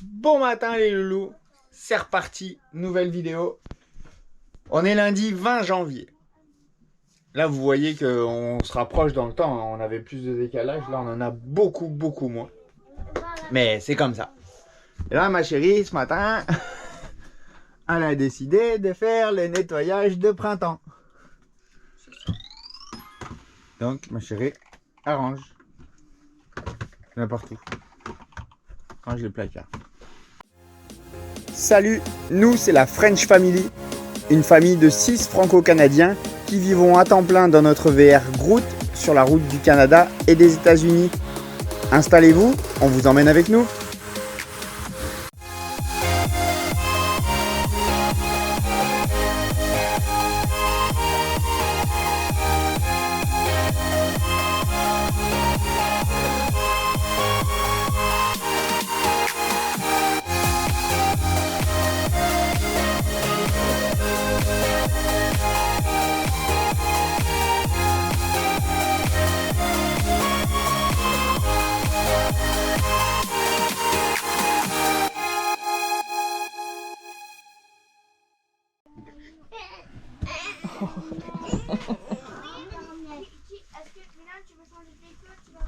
Bon matin les loulous, c'est reparti, nouvelle vidéo. On est lundi 20 janvier. Là vous voyez qu'on se rapproche dans le temps, hein. On avait plus de décalage, là on en a beaucoup moins. Mais c'est comme ça. Et là ma chérie ce matin, elle a décidé de faire le nettoyage de printemps. Donc ma chérie, arrange n'importe où. Range les placards. Salut, nous c'est la French Family, une famille de 6 franco-canadiens qui vivons à temps plein dans notre VR Groot sur la route du Canada et des États-Unis. Installez-vous, on vous emmène avec nous.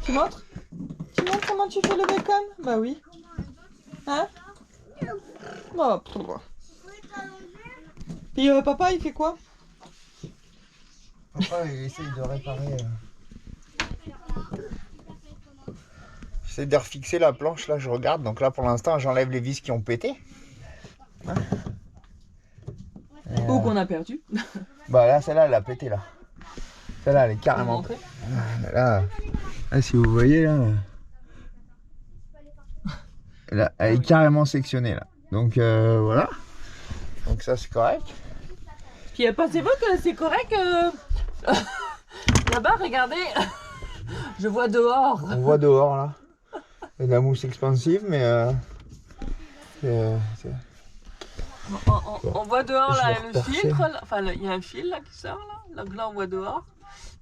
Tu montres? Tu montres comment tu fais le bacon? Bah oui. Hein? Oh, puis papa, il fait quoi? Papa il essaye de réparer. J'essaie de refixer la planche, là je regarde. Donc là pour l'instant j'enlève les vis qui ont pété. Hein? Ou qu'on a perdu. Bah là celle-là elle a pété là. Celle-là elle est carrément. Là, si vous voyez là, elle est carrément sectionnée là. Donc voilà. Donc ça c'est correct. Puis pensez-vous que c'est correct là-bas, regardez. Je vois dehors. On voit dehors là. Il y a de la mousse expansive mais on voit dehors là le retorcher. filtre, là. Enfin il y a un fil là qui sort là. Donc là on voit dehors.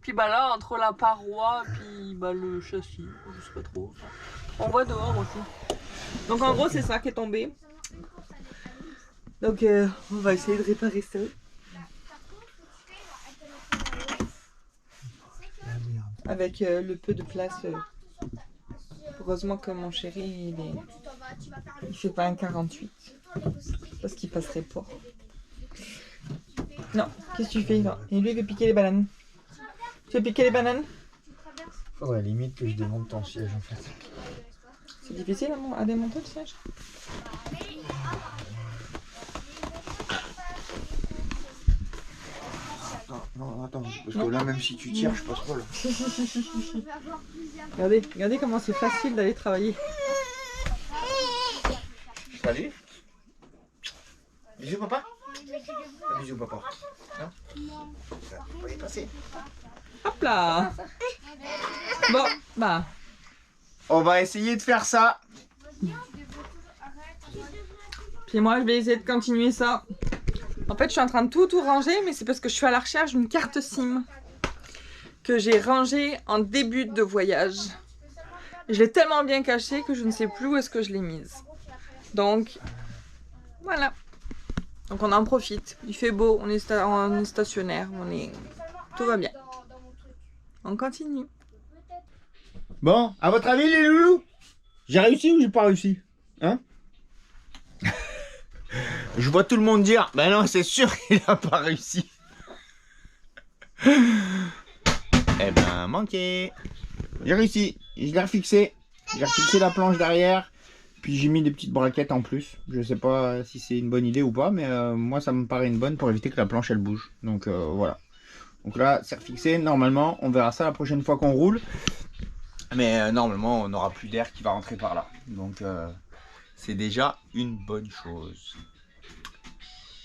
Puis bah là entre la paroi puis bah le châssis, je sais pas trop. On voit dehors aussi. Donc en gros c'est ça qui est tombé. Donc on va essayer de réparer ça. Avec le peu de place. Heureusement que mon chéri il fait pas un 48. Parce qu'il passerait pas. Non, qu'est-ce que tu fais là? Et lui il veut piquer les bananes. Tu veux piquer les bananes? Faudrait limite que je démonte ton siège en fait. C'est difficile à démonter le siège. Non, attends, parce que là même si tu tires, je passe pas là. Regardez comment c'est facile d'aller travailler. Salut. Bisous papa. Bisous papa. Non? On va y passer. Hop là. Bon, bah. On va essayer de faire ça. Puis moi je vais essayer de continuer ça. En fait je suis en train de tout ranger, mais c'est parce que je suis à la recherche d'une carte SIM que j'ai rangée en début de voyage. Je l'ai tellement bien cachée que je ne sais plus où est-ce que je l'ai mise. Donc voilà. Donc on en profite. Il fait beau, on est stationnaire, tout va bien. On continue. Bon, à votre avis les loulous, j'ai réussi ou j'ai pas réussi? Hein? Je vois tout le monde dire, ben non c'est sûr qu'il a pas réussi. Eh ben manqué. J'ai réussi, je l'ai refixé. J'ai refixé la planche derrière. Puis j'ai mis des petites braquettes en plus. Je sais pas si c'est une bonne idée ou pas, mais moi ça me paraît une bonne pour éviter que la planche elle bouge. Donc voilà. Donc là c'est refixé. Normalement on verra ça la prochaine fois qu'on roule. Mais normalement on n'aura plus d'air qui va rentrer par là. Donc c'est déjà une bonne chose.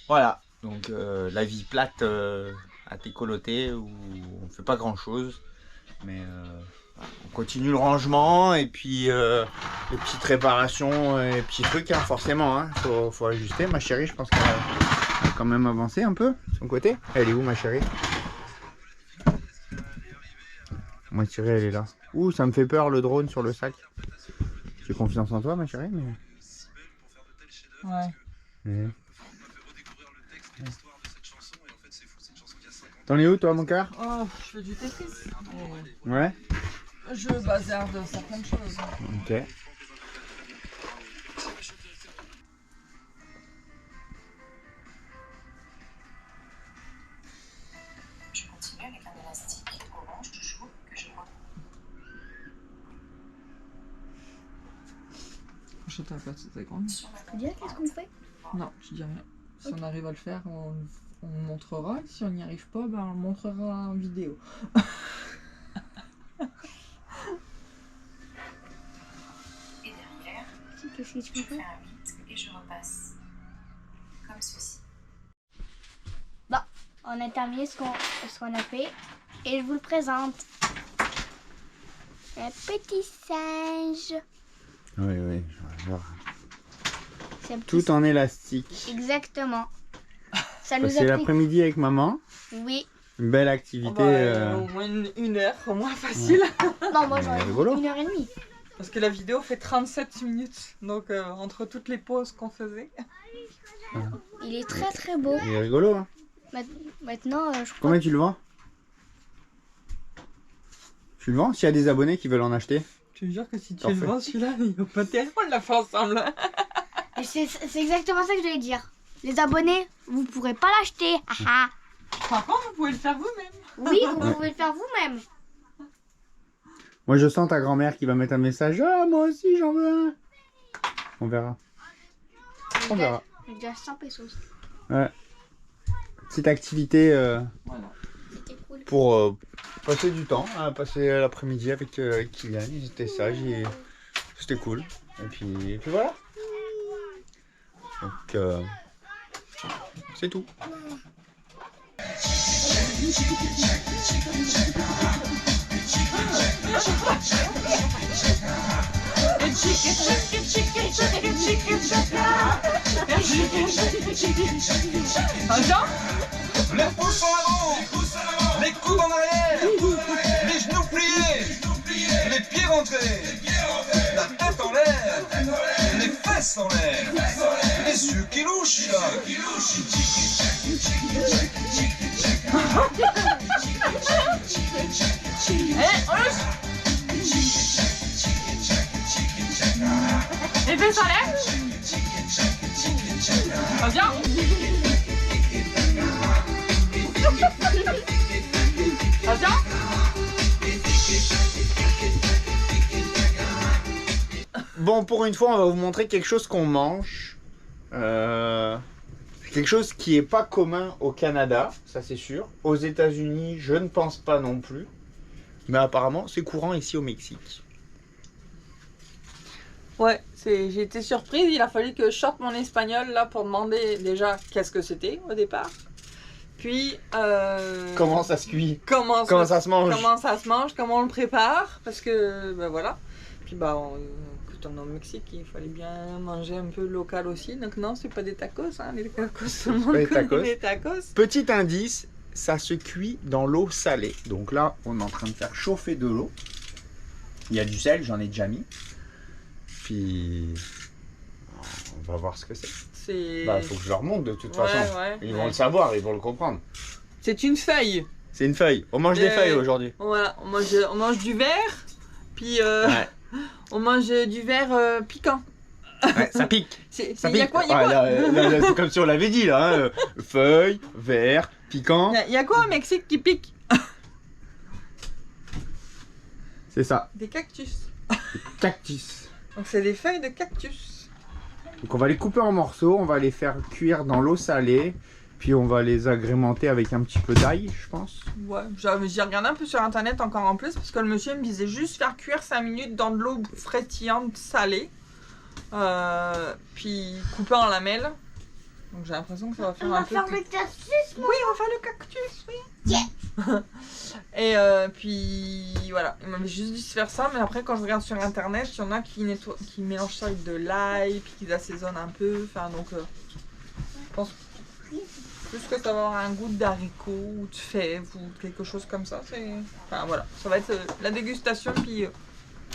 Voilà. Donc la vie plate à Técoloté où on fait pas grand chose. Mais on continue le rangement et puis les petites réparations et petits trucs hein, forcément. Hein, faut ajuster. Ma chérie, je pense qu'elle a quand même avancé un peu de son côté. Elle est où ma chérie? Ma chérie, elle est là. Ouh, ça me fait peur le drone sur le sac. J'ai confiance en toi ma chérie. Mais... Ouais. Mmh. T'en es où toi mon cœur? Oh, je fais du Tetris. Ouais. Je bazarde certaines choses. Ok. Je continue avec un élastique orange toujours que je vois. Je t'appelle, c'était grand. Sur ma Tu peux dire qu'est-ce qu'on fait? Non, je dis rien. Si on arrive à le faire, on montrera. Si on n'y arrive pas, ben, on le montrera en vidéo. Et derrière, Qu'est-ce que tu je peux fais faire? un 8 et je repasse comme ceci. On a terminé ce qu'on a fait et je vous le présente. Le petit singe. Oui, oui. C'est un petit Tout en élastique. Exactement. Ça nous Passer a pris. l'après-midi avec maman. Oui. Une belle activité. Au moins une heure, au moins facile. Non, moi j'en ai rigolo. 1h30. Parce que la vidéo fait 37 minutes. Donc entre toutes les pauses qu'on faisait. Il est très très beau. Il est rigolo, hein. Maintenant, je crois. Combien tu le vends? Tu le vends? S'il y a des abonnés qui veulent en acheter. Je te jure que si tu Parfait. le vends celui-là, il va pas tellement on l'a fait ensemble. Et c'est exactement ça que je voulais dire. Les abonnés, vous pourrez pas l'acheter. Ah ah. Par contre, vous pouvez le faire vous-même. Oui, vous pouvez le faire vous-même. Moi, je sens ta grand-mère qui va mettre un message. Ah, moi aussi, j'en veux un. On verra. On verra. J'ai déjà 100 pesos. Ouais. Petite activité Voilà. C'était cool. pour passer du temps, passer l'après-midi avec Kylian. Ils étaient sages et c'était cool. Et puis voilà. Donc, c'est tout. Attends. Les pouces en avant, les coudes en arrière, les genoux pliés, les pieds rentrés, la tête en l'air, les fesses en l'air, les yeux qui louchent. Et fais ça l'air. Viens. Viens. Bon, pour une fois, on va vous montrer quelque chose qu'on mange. Quelque chose qui est pas commun au Canada, ça c'est sûr. Aux États-Unis, je ne pense pas non plus. Mais apparemment, c'est courant ici au Mexique. Ouais, j'ai été surprise. Il a fallu que je sorte mon espagnol là pour demander déjà qu'est-ce que c'était au départ. Puis Comment ça se cuit? comment ça se mange? comment ça se mange, comment on le prépare, parce que ben voilà. Puis bah écoute, on est au Mexique, il fallait bien manger un peu local aussi. Donc non, c'est pas des tacos, hein, les tacos, tout le monde pas des connaît tacos. les tacos. Petit indice, ça se cuit dans l'eau salée. Donc là, on est en train de faire chauffer de l'eau. Il y a du sel, j'en ai déjà mis. Puis on va voir ce que c'est. C'est Bah, faut que je leur montre de toute Ouais, façon. ouais, Ils ouais. vont le savoir, ils vont le comprendre. C'est une feuille. C'est une feuille. On mange des feuilles aujourd'hui. Voilà, on mange du verre, puis Ouais. on mange du verre piquant. Ouais, ça pique. Ça Il y a pique. quoi, Ouais, là, c'est comme si on l'avait dit là. Hein. Feuille, verre, piquant. Il y a quoi au Mexique qui pique? C'est ça. Des cactus. Cactus. Donc c'est des feuilles de cactus. Donc on va les couper en morceaux, on va les faire cuire dans l'eau salée. Puis on va les agrémenter avec un petit peu d'ail, je pense. Ouais, j'ai regardé un peu sur internet encore en plus parce que le monsieur me disait juste faire cuire 5 minutes dans de l'eau frétillante salée. Puis couper en lamelles. Donc j'ai l'impression que ça va faire un peu. le cactus. Oui, on va faire le cactus, oui. Et puis voilà, il m'avait juste dit de faire ça, mais après quand je regarde sur internet, il y en a qui mélangent ça avec de l'ail, puis qui assaisonnent un peu. Enfin donc, je pense plus que ça va avoir un goût d'haricot ou de fèves ou quelque chose comme ça. Enfin voilà, ça va être la dégustation puis.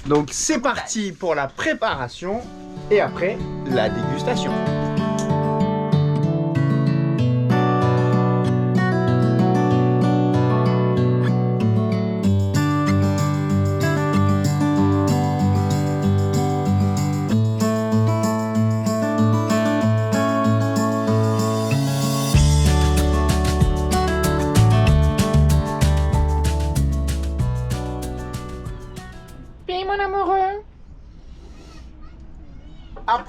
Donc c'est parti pour la préparation et après la dégustation.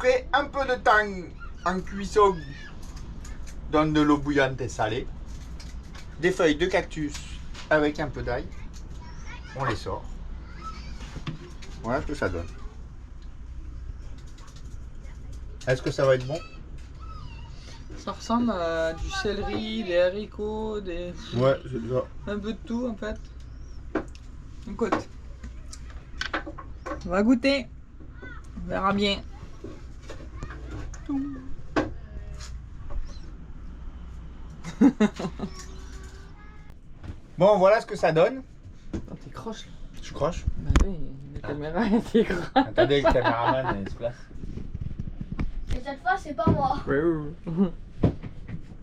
après un peu de temps en cuisson dans de l'eau bouillante et salée, des feuilles de cactus avec un peu d'ail, on les sort. Voilà ce que ça donne. Est-ce que ça va être bon? Ça ressemble à du céleri, des haricots, Ouais, c'est ça. un peu de tout en fait. Écoute, on va goûter. On verra bien. Bon, voilà ce que ça donne. Oh, t'es croche là. Je croche. Bah oui, la caméra était grave. Attendez, le caméraman il se place. Et cette fois, c'est pas moi.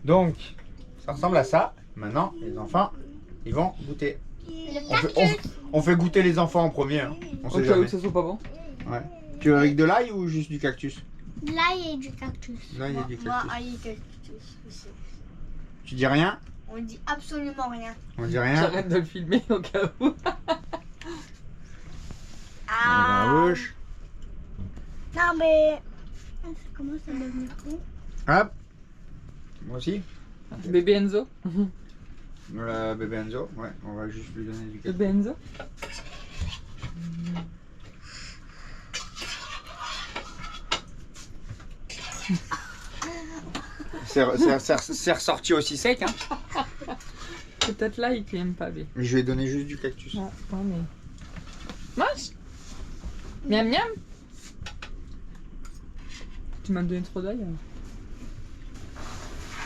Donc, ça ressemble à ça. Maintenant, les enfants, ils vont goûter. Le On fait goûter les enfants en premier. Hein. On Au sait cas où jamais. ça soit pas bon. Ouais. Tu veux avec de l'ail ou juste du cactus? L'ail et du cactus. L'ail et du Moi, cactus. ail et cactus aussi. Tu dis rien? On dit absolument rien. On dit rien? J'arrête de le filmer au cas où. Dans la bouche. Non mais... Ça commence à devenir con. Hop. Moi aussi. Bébé Enzo. Bébé Enzo. Ouais, on va juste lui donner du cactus. Bébé Enzo. C'est ressorti aussi sec, hein. Peut-être là, il t'aime pas, bébé. Mais je vais donner juste du cactus. Ouais, mais... Mange. Miam miam. Tu m'as donné trop d'ail.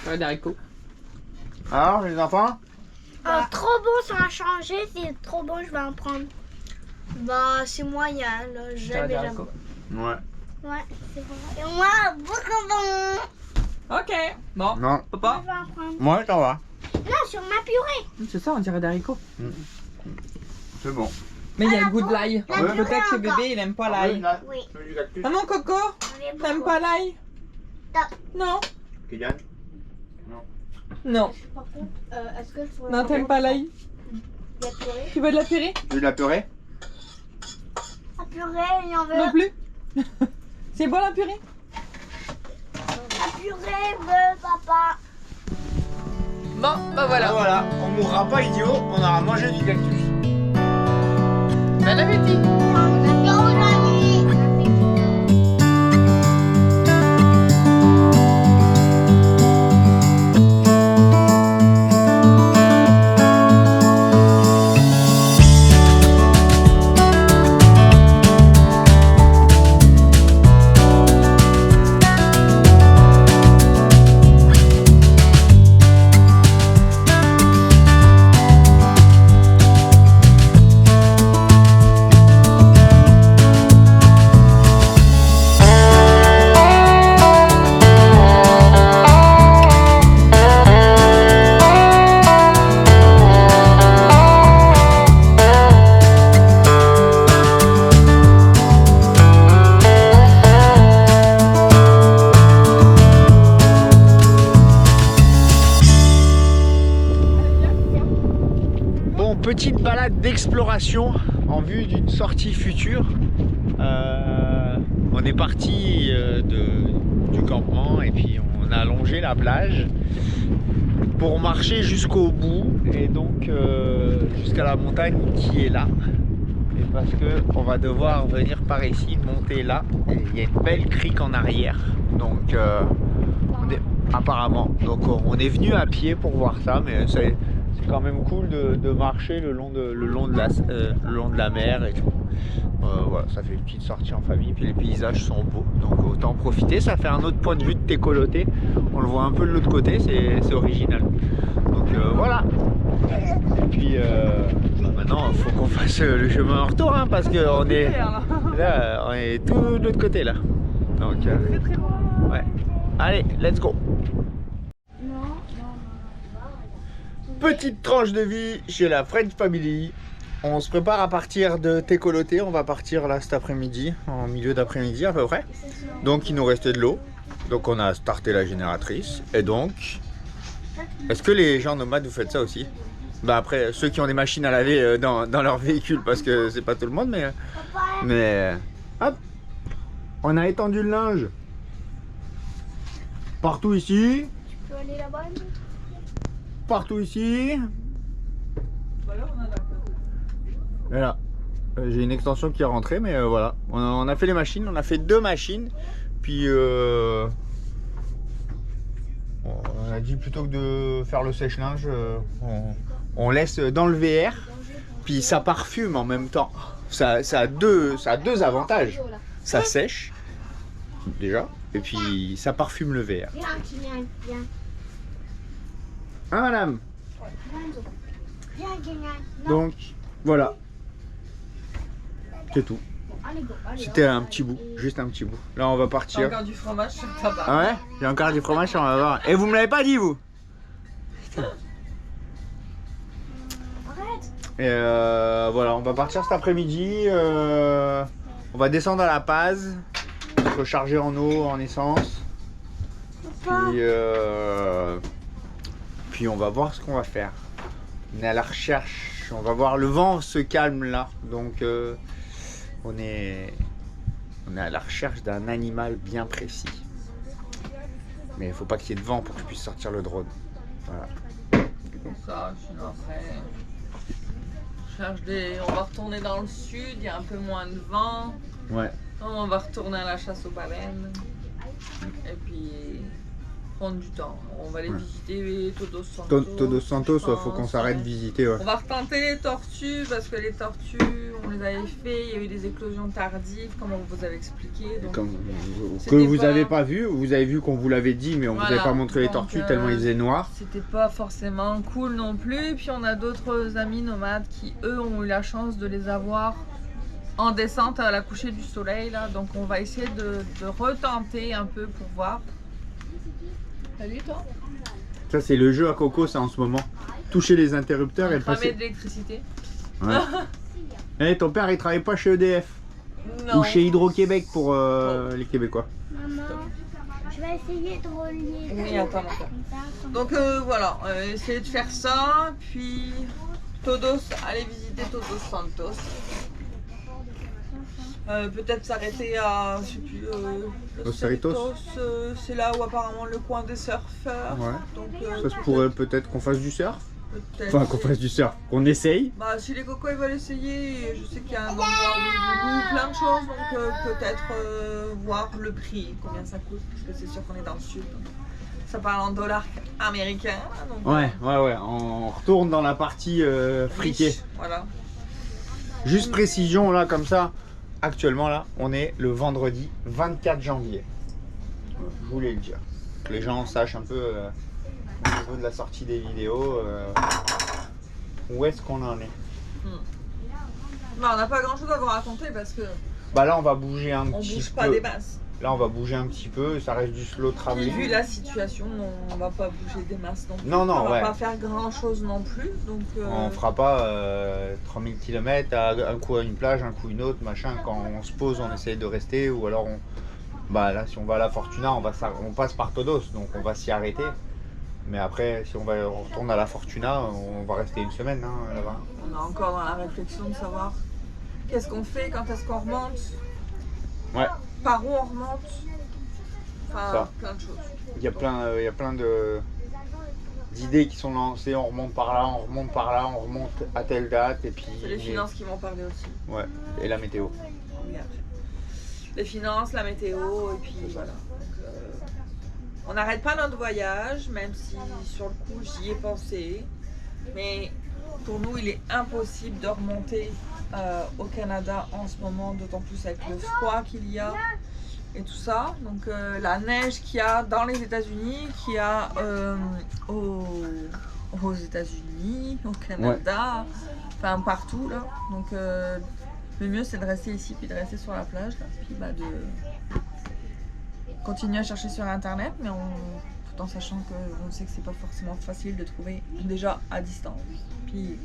Ouais, des haricots. Alors, les enfants? Trop bon, ça a changé. C'est trop bon, je vais en prendre. Bah, c'est moyen, là. T'as J'aime des déjà. haricots. Ouais. Ouais, c'est vrai. Et moi, beaucoup bon. Ok. Bon. Non. Je Papa. vais en prendre. Moi, ça va. Là, sur ma purée. C'est ça, on dirait des haricots. C'est bon. Mais il y a le goût de l'ail. la Peut-être purée que encore. bébé, il aime pas l'ail. Oui. Du cactus. Maman Coco, On est t'aimes beaucoup. pas l'ail? Non. Kylian? Non. Par contre, est-ce que je pourrais Non, t'aimes pas l'ail? la purée? Tu veux de la purée? Tu veux de la purée? La purée, il en veut. Non plus. C'est bon la purée? La purée veut papa. Bon, bah voilà. Voilà, on mourra pas idiot, on aura mangé du cactus. Bon appétit. Bon, petite balade d'exploration en vue d'une sortie future. On est parti du campement et puis on a longé la plage pour marcher jusqu'au bout et donc jusqu'à la montagne qui est là. Et parce que on va devoir venir par ici, monter là. Et il y a une belle crique en arrière. Donc apparemment. Donc on est venu à pied pour voir ça, mais c'est quand même cool de marcher le long de la mer et tout. Voilà, ça fait une petite sortie en famille, puis les paysages sont beaux, donc autant en profiter. Ça fait un autre point de vue de Técoloté, on le voit un peu de l'autre côté, c'est original. Donc voilà. Et puis maintenant il faut qu'on fasse le chemin en retour, hein, parce qu'on est là, on est tout de l'autre côté là. Donc ouais. Allez, let's go. Petite tranche de vie chez la French Family. On se prépare à partir de Técoloté. On va partir là cet après-midi, en milieu d'après-midi à peu près. Donc il nous restait de l'eau. Donc on a starté la génératrice. Et donc, est-ce que les gens nomades vous faites ça aussi? Bah après, ceux qui ont des machines à laver dans leur véhicule, parce que c'est pas tout le monde, mais hop, on a étendu le linge Partout ici. Tu peux aller là-bas? Partout ici. Et là, j'ai une extension qui est rentrée, mais voilà. On a fait les machines, on a fait 2 machines. Puis on a dit plutôt que de faire le sèche-linge, on laisse dans le VR. Puis ça parfume en même temps. Ça a deux avantages. Ça sèche, déjà. Et puis ça parfume le VR. Viens, viens. Hein, madame? Viens, viens. Donc, voilà. C'est tout. Allez, go. Allez, C'était un petit bout, juste un petit bout. Là, on va J'ai partir. encore du fromage sur ta barre. Ah ouais? J'ai encore du fromage, on va voir. Et vous me l'avez pas dit, vous? Arrête. Et voilà, on va partir cet après-midi. On va descendre à La Paz, se recharger en eau, en essence. Puis on va voir ce qu'on va faire. On est à la recherche. On va voir, le vent se calme là. Donc on est à la recherche d'un animal bien précis. Mais il faut pas qu'il y ait de vent pour que je puisse sortir le drone. Voilà. Ça, sinon après, on va retourner dans le sud, il y a un peu moins de vent. Ouais. On va retourner à la chasse aux baleines. Et puis prendre du temps. On va aller visiter Todos Santos. Todos Santos, je faut pense, qu'on s'arrête ouais. visiter. Ouais. On va retenter les tortues parce que les tortues, on les avait fait, il y a eu des éclosions tardives, comme on vous avait expliqué. Donc, Comme, que c'était vous pas- avez pas vu, vous avez vu qu'on vous l'avait dit, mais on vous Voilà. avait pas montré les Donc, tortues tellement il faisait noir. c'était pas forcément cool non plus. Puis on a d'autres amis nomades qui, eux, ont eu la chance de les avoir en descente à la coucher du soleil. Là. Donc on va essayer de retenter un peu pour voir. Salut toi. Ça c'est le jeu à Coco ça en ce moment. Toucher les interrupteurs et le Cramer passer. de l'électricité. Ouais. Eh, ton père il travaille pas chez EDF Non. ou chez Hydro-Québec pour les Québécois. Maman, je vais essayer de relier. Oui, attends, attends. Comme ça, comme Donc voilà, essayer de faire ça. Puis Todos, aller visiter Todos Santos. Peut-être s'arrêter à, je sais plus, Los Cerritos. C'est là où apparemment le coin des surfeurs. Ouais. Donc Ça se pourrait peut-être qu'on fasse du surf. peut-être. Enfin qu'on fasse du surf, qu'on essaye. Bah si les cocos ils veulent essayer, je sais qu'il y a un endroit où plein de choses, donc peut-être voir le prix, combien ça coûte, parce que c'est sûr qu'on est dans le sud. Donc, ça parle en dollars américains. Donc, Ouais, on retourne dans la partie friquée. riche, voilà. Juste précision là comme ça, actuellement là, on est le vendredi 24 janvier. Je voulais le dire. Que les gens sachent un peu au niveau de la sortie des vidéos où est-ce qu'on en est. Bah, on n'a pas grand chose à vous raconter parce que Bah là on va bouger un on petit bouge peu. pas des masses. Là on va bouger un petit peu, ça reste du slow Puis traveling. vu la situation, on va pas bouger des masses non plus. Non, non, on va ouais. pas faire grand chose non plus. Donc On fera pas 3000 km, un coup à une plage, un coup une autre, machin. Quand on se pose, on essaye de rester, ou alors on. Bah là, si on va à la Fortuna, on passe par Todos, donc on va s'y arrêter. Mais après, si on retourne à la Fortuna, on va rester une semaine hein, là-bas. on est encore dans la réflexion de savoir qu'est-ce qu'on fait, quand est-ce qu'on remonte, Ouais, par où on remonte. Enfin, Ça. plein de choses. il y a plein d'idées qui sont lancées. On remonte par là, on remonte par là, on remonte à telle date, et puis. C'est les finances qui vont parler aussi. Ouais, et la météo. Oui, après. Les finances, la météo, et puis voilà. Donc, on n'arrête pas notre voyage, même si sur le coup j'y ai pensé. Mais pour nous, il est impossible de remonter au Canada en ce moment, d'autant plus avec le froid qu'il y a et tout ça. Donc la neige qu'il y a dans les États-Unis, qu'il y a aux États-Unis, au Canada, enfin partout là. Donc le mieux c'est de rester ici puis de rester sur la plage là, puis bah de continuer à chercher sur internet, mais tout en sachant que on sait que c'est pas forcément facile de trouver déjà à distance. Puis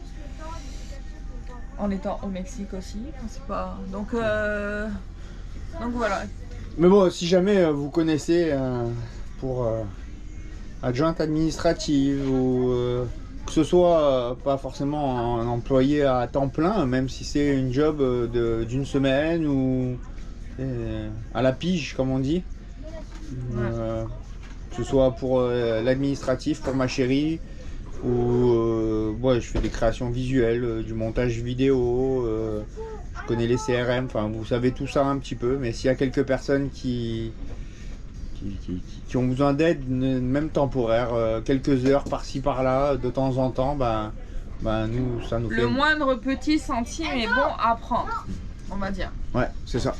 en étant au Mexique aussi, c'est pas donc voilà. Mais bon, si jamais vous connaissez pour adjointe administrative ou que ce soit pas forcément un employé à temps plein, même si c'est une job d'une semaine ou à la pige comme on dit. ce soit pour l'administratif, pour ma chérie, ou ouais, je fais des créations visuelles, du montage vidéo, je connais les CRM, enfin vous savez tout ça un petit peu, mais s'il y a quelques personnes qui ont besoin d'aide, même temporaire, quelques heures par-ci par-là, de temps en temps, nous, ça nous fait... Le moindre petit centime est bon à prendre, on va dire. Ouais, c'est ça.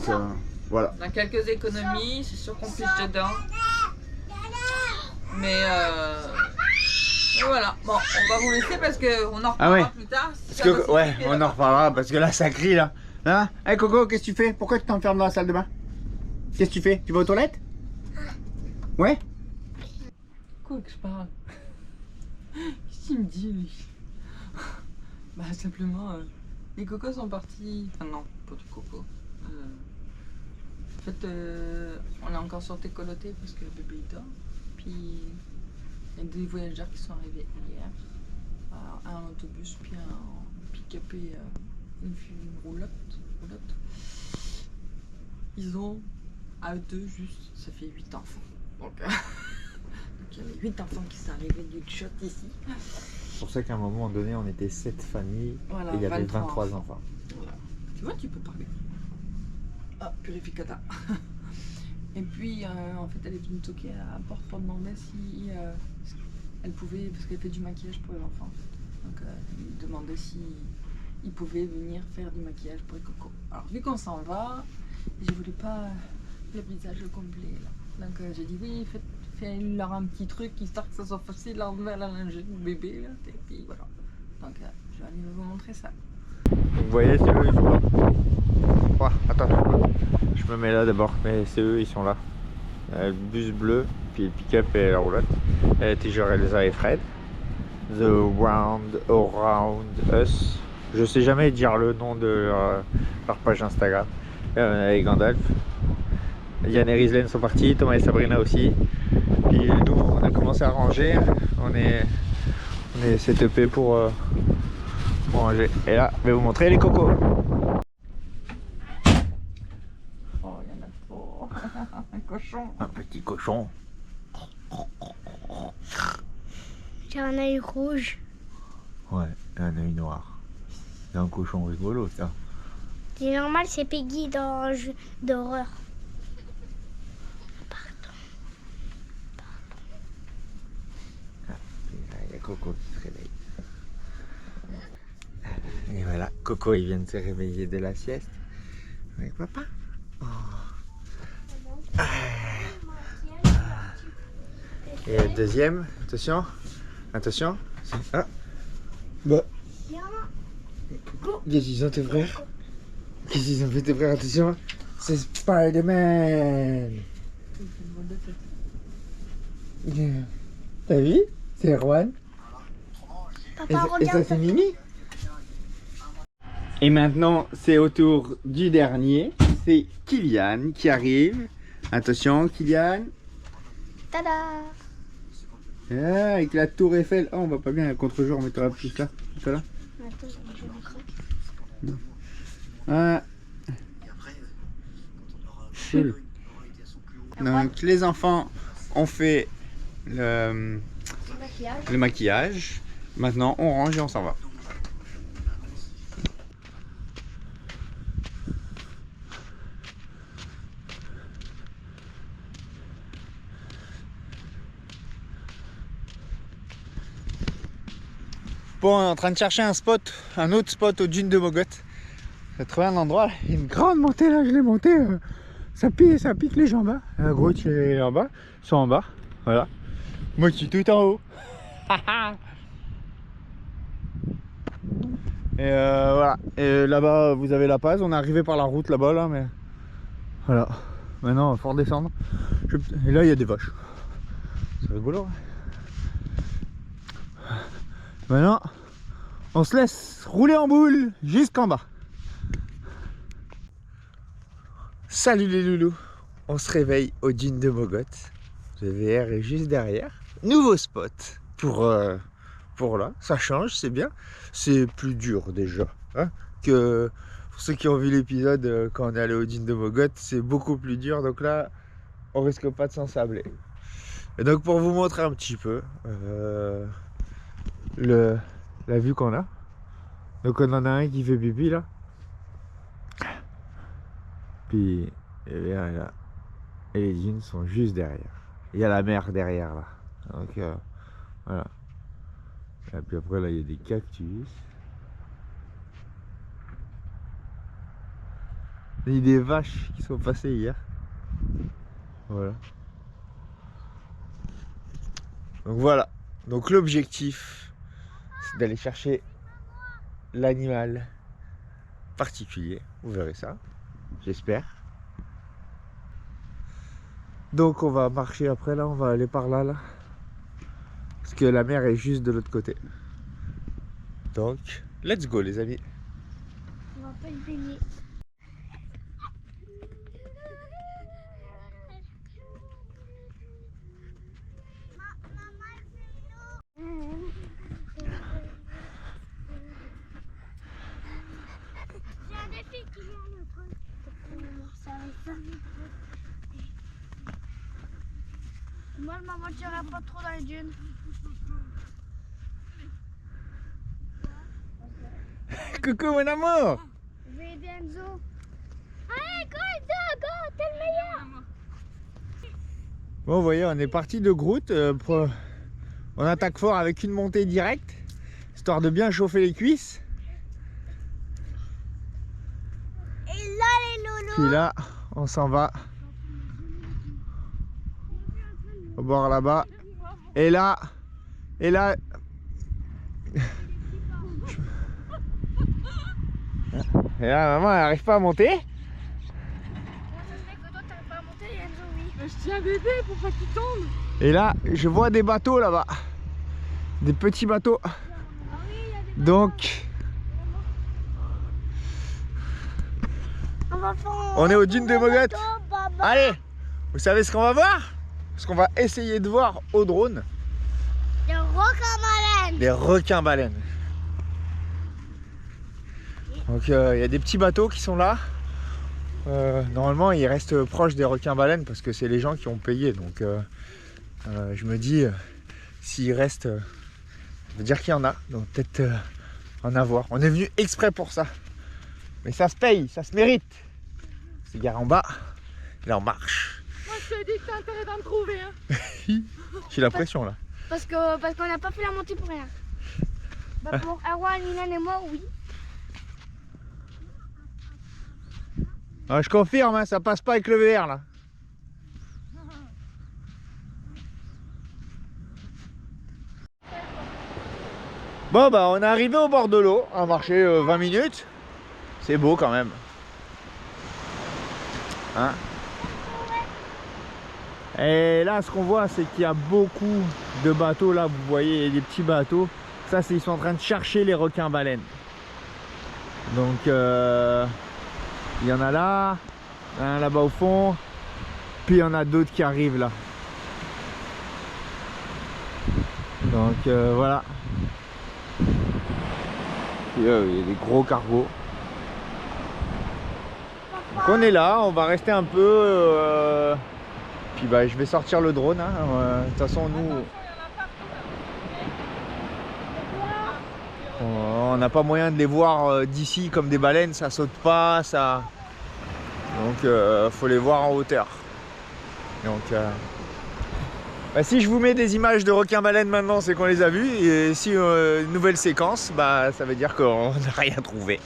Donc, voilà. On a quelques économies, c'est sûr qu'on pige dedans. Mais voilà, bon, on va vous laisser parce qu'on en reparlera plus tard. Si Parce que, ouais, on en reparlera parce que là, ça crie là. Hein? Hey Coco, qu'est-ce que tu fais? Pourquoi tu t'enfermes dans la salle de bain? Qu'est-ce que tu fais? Tu vas aux toilettes? Ouais? Quoi que je parle? Qu'est-ce qu'il me dit lui? Bah simplement, les cocos sont partis. Enfin non, pas du coco. En fait, on est encore sur Técoloté parce que le bébé il dort. Puis il y a des voyageurs qui sont arrivés hier. Alors, un en autobus, puis un en pick-up et une roulotte. Ils ont, à eux deux juste, ça fait 8 enfants. Donc il y avait 8 enfants qui sont arrivés du shot ici. C'est pour ça qu'à un moment donné, on était 7 familles Voilà, et il y avait 23 enfants. Voilà. Tu vois, tu peux parler. Ah, purificata. Et puis, en fait, elle est venue toquer à la porte pour demander si elle pouvait, parce qu'elle fait du maquillage pour les enfants. Donc, elle demandait si ils pouvaient venir faire du maquillage pour les cocos. Alors, vu qu'on s'en va, je voulais pas le visage complet. Là. Donc, j'ai dit oui, fais-leur un petit truc histoire que ça soit facile à enlever à la lingette du bébé. Là. Et puis voilà. Donc, je vais aller vous montrer ça. Vous voyez, c'est eux, ils sont là. Oh, attends, je me mets là d'abord, mais c'est eux, ils sont là. Le bus bleu, puis le pick-up et la roulotte. Toujours Elsa et Fred. The Round Around Us. Je sais jamais dire le nom de leur page Instagram. Avec Gandalf. Yann et Rizlen sont partis, Thomas et Sabrina aussi. Puis nous, on a commencé à ranger. On est setupé pour ranger. Et là, je vais vous montrer les cocos. Oh, il y en a trop. Un cochon. Un petit cochon. J'ai un œil rouge. Ouais, et un œil noir. C'est un cochon rigolo, ça. C'est normal, c'est Peggy dans un jeu d'horreur. Il y a Coco qui se réveille. Et voilà, Coco, il vient de se réveiller de la sieste. Avec papa. Oh. Et le deuxième, attention. Attention. Ah. Bah. Qu'est-ce qu'ils ont tes frères? Qu'est-ce qu'ils ont fait tes frères? Attention. C'est Spider-Man. T'as vu? C'est Erwan. Papa, Et ça regarde. c'est Mimi. Et maintenant, c'est au tour du dernier. C'est Kylian qui arrive. Attention, Kylian. Tada. Ah, avec la tour Eiffel. Oh, on va pas bien à contre-jour, on mettra plus là. Tout là. Attends, je vais montrer. Ah. Cool. Donc, les enfants ont fait le maquillage. Maintenant, on range et on s'en va. Bon, on est en train de chercher un spot, un autre spot au dune de Mogot. J'ai trouvé un endroit, il y a une grande montée là, je l'ai montée. Ça pique les jambes. Gros, tu es en bas, ils sont en bas. Voilà. Moi, je suis tout en haut. Et voilà. Et là-bas, vous avez la Paz. On est arrivé par la route là-bas, là, mais voilà. Maintenant, il faut redescendre. Et là, il y a des vaches. C'est rigolo. Maintenant, on se laisse rouler en boule jusqu'en bas. Salut les loulous, on se réveille au dune de Mogot. Le VR est juste derrière. Nouveau spot pour là, ça change, c'est bien. C'est plus dur déjà, hein, que pour ceux qui ont vu l'épisode quand on est allé au dune de Mogot, c'est beaucoup plus dur. Donc là, on risque pas de s'ensabler. Et donc pour vous montrer un petit peu la vue qu'on a. Donc on en a un qui fait pipi là. Puis et bien, là. Et les dunes sont juste derrière. Il y a la mer derrière là. Donc voilà. Et puis après là il y a des cactus. Il y a des vaches qui sont passées hier. Voilà. Donc voilà. Donc l'objectif, c'est d'aller chercher l'animal particulier. Vous verrez ça. J'espère. Donc on va marcher après là. On va aller par là là. Parce que la mer est juste de l'autre côté. Donc, let's go les amis. On va pas y baigner. J'ai un défi qui vient Moi, je m'aventurerai pas trop dans les dunes. Coucou mon amour. Je vais aider Enzo. Allez, go, t'es le meilleur. Bon, vous voyez, on est parti de Groot. On attaque fort avec une montée directe, histoire de bien chauffer les cuisses. Et là, les loulous. Puis là, on s'en va au bord là-bas. Et là, maman, elle n'arrive pas à monter. Comment ça se fait que toi, t'arrives pas à monter et Enzo, oui. Mais je tiens bébé pour pas qu'il tombe. Et là, je vois des bateaux là-bas, des petits bateaux. Ah oui, il y a des Donc, on est aux dunes de Mogote. Baba. allez, vous savez ce qu'on va voir? Ce qu'on va essayer de voir au drone. Des requins-baleines. Des requins-baleines. Donc il y a des petits bateaux qui sont là. Normalement ils restent proches des requins-baleines parce que c'est les gens qui ont payé. Donc je me dis s'ils restent, ça veut dire qu'il y en a. Donc peut-être en avoir. On est venu exprès pour ça. Mais ça se paye, ça se mérite. C'est garé en bas. Et là on marche. Moi je te dis que t'as intérêt d'en trouver. Hein. J'ai la pression là. Parce qu'on n'a pas fait la montée pour rien. Bah, pour Erwan, Milan et moi, oui. Ah, je confirme, hein, ça passe pas avec le VR là. Bon bah on est arrivé au bord de l'eau, on a marché 20 minutes. C'est beau quand même. Hein? Et là ce qu'on voit c'est qu'il y a beaucoup de bateaux là, vous voyez, il y a des petits bateaux. Ça c'est ils sont en train de chercher les requins-baleines. Donc il y en a là, un là-bas au fond, puis il y en a d'autres qui arrivent là. Donc voilà. Puis, il y a des gros cargos. Donc on est là, on va rester un peu. Puis bah, je vais sortir le drone. Hein. De toute façon nous, on n'a pas moyen de les voir d'ici comme des baleines, ça saute pas, ça. Donc faut les voir en hauteur. Donc bah, si je vous mets des images de requins-baleines maintenant, c'est qu'on les a vus. Et si une nouvelle séquence, bah ça veut dire qu'on n'a rien trouvé.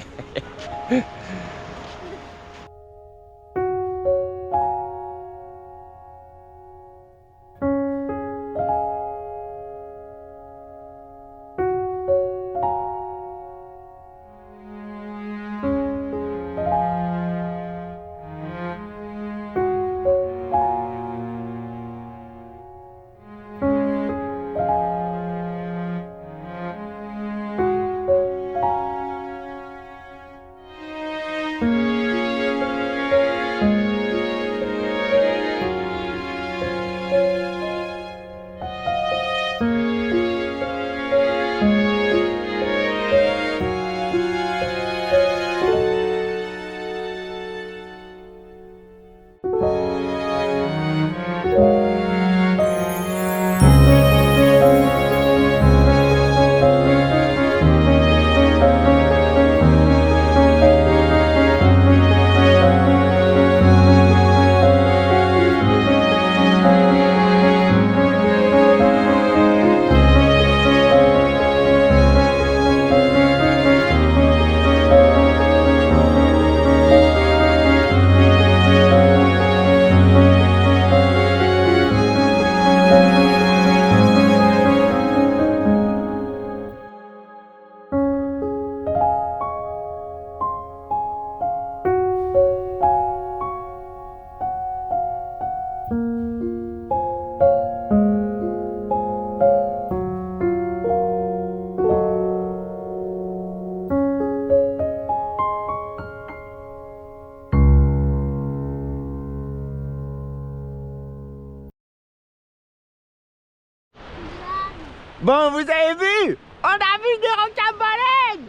Bon, vous avez vu? On a vu des requins-baleines!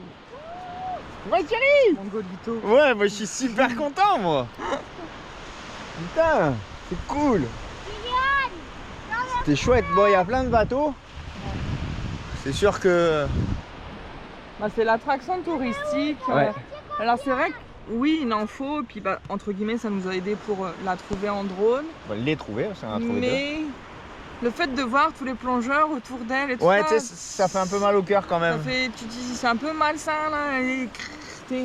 Ouais, chérie! Mon golito. Ouais, moi je suis super content, moi! Putain, c'est cool! C'était chouette. Bon, il y a plein de bateaux. C'est sûr que... Bah, c'est l'attraction touristique. Ouais. Alors c'est vrai que oui, il en faut, puis bah, entre guillemets, ça nous a aidé pour la trouver en drone. On va les trouver, parce qu'on en a trouvé deux. Mais le fait de voir tous les plongeurs autour d'elle et tout Ouais, ça, tu sais, ça fait un peu mal au cœur quand ça même. fait, tu te dis c'est un peu malsain là, et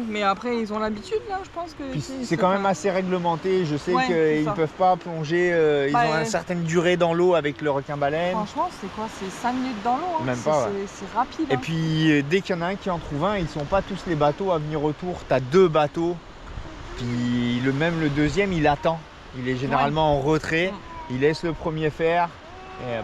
mais après ils ont l'habitude là, je pense que Puis tu sais, c'est quand même assez réglementé. Je sais Ouais, c'est qu'ils ça. peuvent pas plonger. Ils Bah, ont une certaine durée dans l'eau avec le requin-baleine. Franchement, c'est quoi? C'est 5 minutes dans l'eau. Hein. Même pas, ouais. C'est rapide. Et hein. puis dès qu'il y en a un qui en trouve un, ils sont pas tous les bateaux à venir autour. T'as deux bateaux. Puis même le deuxième, il attend. Il est généralement en retrait. Il laisse le premier faire.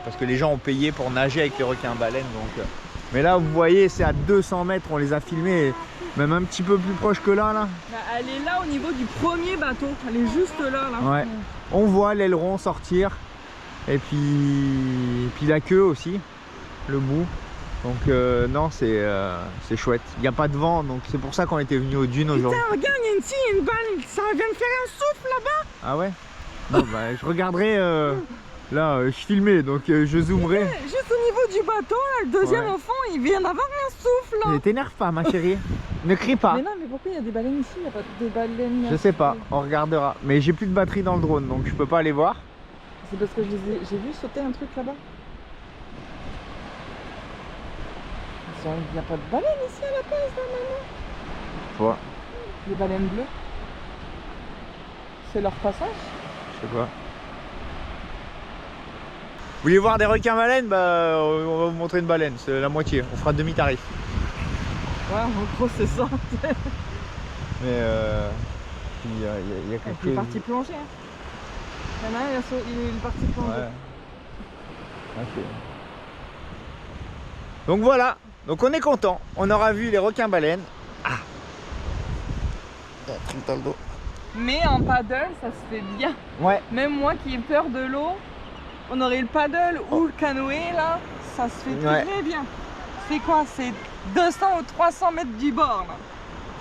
Parce que les gens ont payé pour nager avec les requins-baleines. Donc. Mais là, vous voyez, c'est à 200 mètres. On les a filmés. Même un petit peu plus proche que là. Bah, elle est là au niveau du premier bateau. Elle est juste là. Ouais. On voit l'aileron sortir. Et puis la queue aussi. Le bout. Donc non, c'est chouette. Il n'y a pas de vent. Donc c'est pour ça qu'on était venu aux dunes aujourd'hui. Putain, regarde, il y a une balle. Ça vient de faire un souffle là-bas. Ah ouais? Bon, bah, je regarderai. Là, je filmais. Donc je zoomerai. Juste au niveau du bateau, là, le deuxième Ouais. au fond, il vient d'avoir un souffle. Là. Ne t'énerve pas, ma chérie. Ne crie pas. Mais non, mais pourquoi il y a des baleines ici? Il n'y a pas des baleines. Je sais pas, on regardera. Mais j'ai plus de batterie dans le drone, donc je peux pas aller voir. C'est parce que j'ai vu sauter un truc là-bas. Il n'y a pas de baleines ici à la base, normalement. Ouais, Les baleines bleues. C'est leur passage. je sais pas. Vous voulez voir des requins-baleines? Bah, on va vous montrer une baleine, c'est la moitié. On fera demi-tarif. Ouais, en gros, c'est ça. Mais il y a Il quelque est chose. parti plonger. Hein. Il y en a un, il est parti plonger. Ouais. Ok. Donc voilà, donc on est content. On aura vu les requins-baleines. Ah. Dans le dos. Mais en paddle, ça se fait bien. Ouais. Même moi qui ai peur de l'eau, on aurait le paddle ou le canoë là, ça se fait Ouais. très bien. C'est quoi? C'est 200 ou 300 mètres du bord là.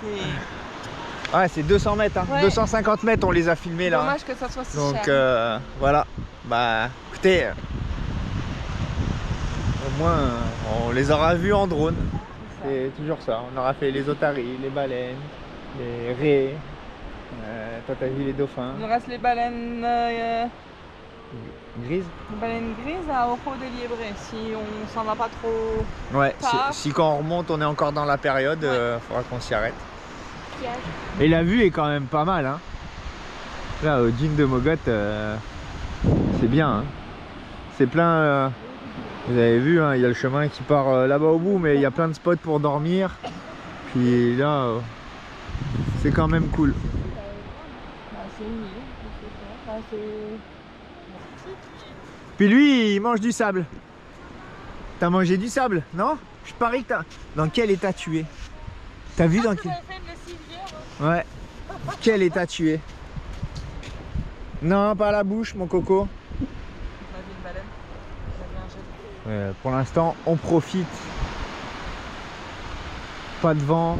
C'est Ouais, c'est 200 mètres, hein. Ouais. 250 mètres, on les a filmés là. dommage que ça soit si Donc cher. voilà, bah écoutez, au moins on les aura vus en drone, c'est toujours ça, on aura fait les otaries, les baleines, les raies, toi t'as vu les dauphins, Il nous reste les baleines grises. grises à Ojo de Liebre, si on s'en va pas trop. Ouais, Tard. si quand on remonte on est encore dans la période, Ouais. faudra qu'on s'y arrête. Et la vue est quand même pas mal, hein. Là au dune de Mogote, c'est bien, hein. C'est plein. Vous avez vu, hein, il y a le chemin qui part là-bas au bout, mais il y a plein de spots pour dormir. Puis là, c'est quand même cool. C'est une île. Puis lui, il mange du sable. T'as mangé du sable, non? Je parie que t'as... Dans quel état tu es? T'as vu dans quel... Ouais. Quel état tu es? Non, pas à la bouche, mon coco. On a vu une baleine. On a vu un jet. Pour l'instant, on profite. Pas de vent.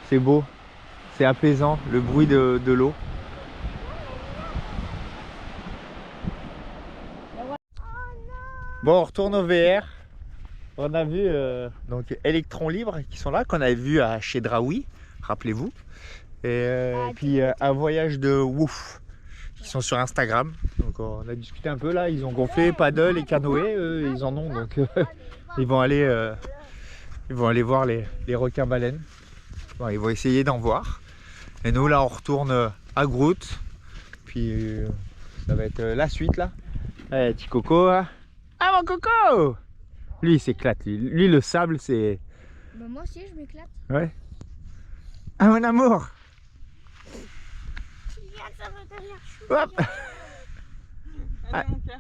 C'est beau. C'est apaisant, le bruit de l'eau. Bon, on retourne au VR. On a vu donc Electron Libre qui sont là, qu'on avait vu à Chedraoui, rappelez-vous. Et puis un voyage de Wouf qui sont sur Instagram. Donc on a discuté un peu là, ils ont gonflé paddle et canoë, eux, ils en ont, donc ils vont aller voir les requins-baleines. Bon, ils vont essayer d'en voir. Et nous là on retourne à Groot. Puis ça va être la suite là. Eh, petit coco. Hein. Ah, mon coco! Lui, il s'éclate. Lui, le sable, c'est... Bah, moi aussi, je m'éclate. Ouais. Ah, mon amour! Ça va devenir chou. Hop! Allez, mon cœur.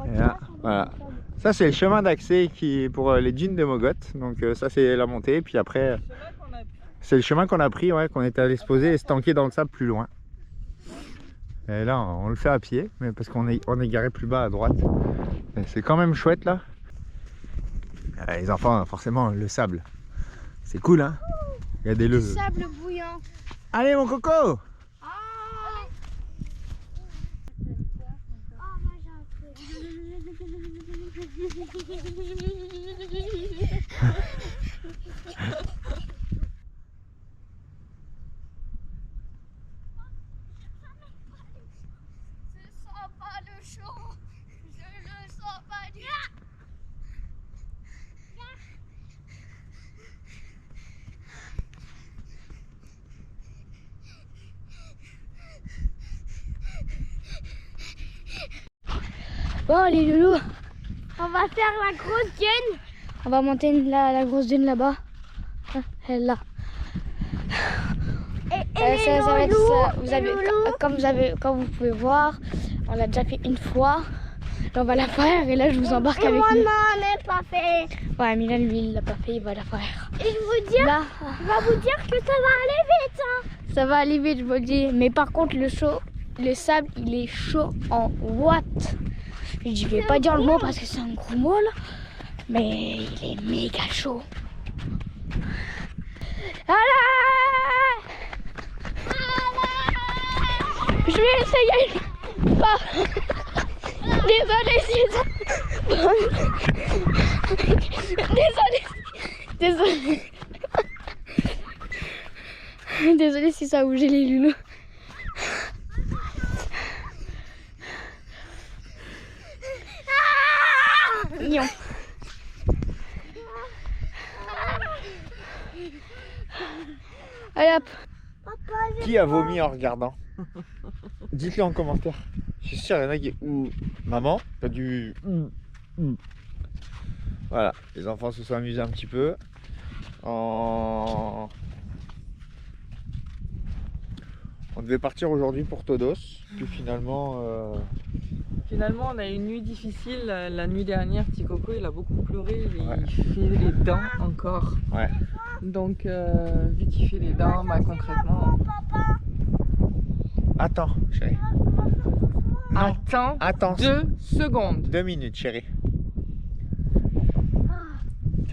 Et là, voilà. Ça, c'est le chemin d'accès qui pour les dunes de Mogot. Donc, ça, c'est la montée. Puis après, c'est le chemin qu'on a pris, ouais, qu'on était allé se poser et se tanker dans le sable plus loin. Et là, on le fait à pied, mais parce qu'on est garé plus bas à droite. C'est quand même chouette là. Les enfants, forcément, le sable, c'est cool, hein. Regardez-le. Du sable bouillant. Allez, mon coco! Oh, moi j'ai un truc. Je sens pas le chaud. Je le sens pas du tout. Bon les loulous, on va faire la grosse dune. On va monter la grosse dune là-bas. Elle là. Ça va être ça. Comme vous pouvez voir, on l'a déjà fait une fois. Là, on va la faire et là je vous embarque avec nous. Non, on n'est pas fait. Ouais, Milan lui il l'a pas fait, il va la faire. Et je vous dis, là, je vais vous dire que ça va aller vite. Hein. Ça va aller vite, je vous le dis. Mais par contre le sable il est chaud en watts. Je vais pas dire le mot parce que c'est un gros mot là, mais il est méga chaud. Allez, je vais essayer. Désolé si ça... Désolé si ça a bougé les loulous. Mignon. Allez hop. Qui a vomi en regardant? Dites-le en commentaire. Je suis sûr, il y en a qui... Maman, t'as dû... Voilà, les enfants se sont amusés un petit peu. On devait partir aujourd'hui pour Todos, puis finalement... Finalement, on a eu une nuit difficile. La nuit dernière, petit coco, il a beaucoup pleuré. Ouais. Il fait les dents encore. Ouais. Donc, vu qu'il fait les dents, bah, concrètement... Attends, chérie. Non, Attends 2 secondes. 2 minutes, chérie.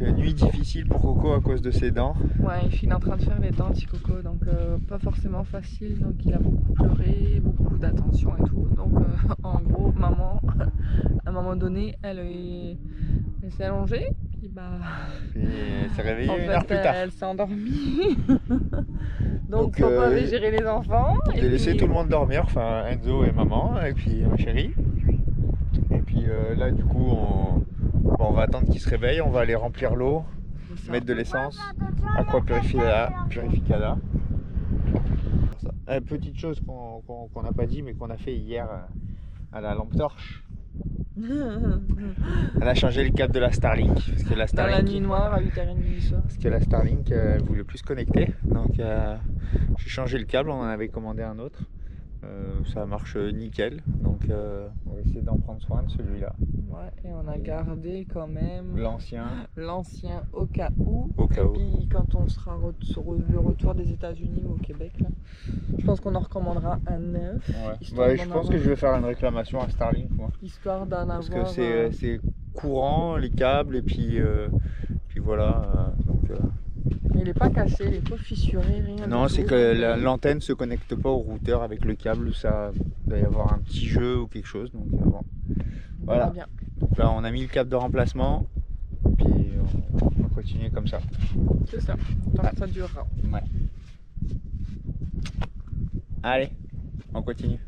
Nuit difficile pour Coco à cause de ses dents. Ouais, il est en train de faire les dents, petit coco, donc pas forcément facile. Donc il a beaucoup pleuré, beaucoup d'attention et tout. Donc en gros, maman, à un moment donné, elle s'est allongée. Puis bah. Puis elle s'est réveillée en une fait, heure plus tard. Elle s'est endormie. donc papa avait géré les enfants. J'ai laissé tout le monde dormir, enfin Enzo et maman, et puis ma chérie. Et puis là, du coup, on va attendre qu'ils se réveillent, on va aller remplir l'eau, mettre de l'essence, aqua purificada. Petite chose qu'on n'a pas dit mais qu'on a fait hier à la lampe torche. Elle a changé le câble de la Starlink. Parce que la Starlink, dans la nuit noire à 8h30 du soir. Parce que la Starlink elle voulait plus se connecter. Donc j'ai changé le câble, on en avait commandé un autre. Ça marche nickel, donc on va essayer d'en prendre soin de celui-là. Ouais, et on a gardé quand même l'ancien au cas où. Au cas où. Et puis quand on sera sur le retour des États-Unis ou au Québec, là, je pense qu'on en recommandera un neuf. Ouais, je pense que je vais faire une réclamation à Starlink, moi. Histoire d'en avoir. Parce que c'est courant les câbles et puis voilà. Mais il n'est pas cassé, il n'est pas fissuré, rien. Non, c'est que l'antenne ne se connecte pas au routeur avec le câble, ça doit y avoir un petit jeu ou quelque chose. Donc bon. Voilà. Bien. Donc là on a mis le câble de remplacement, puis on va continuer comme ça. C'est ça, tant que ça durera. Ouais. Allez, on continue.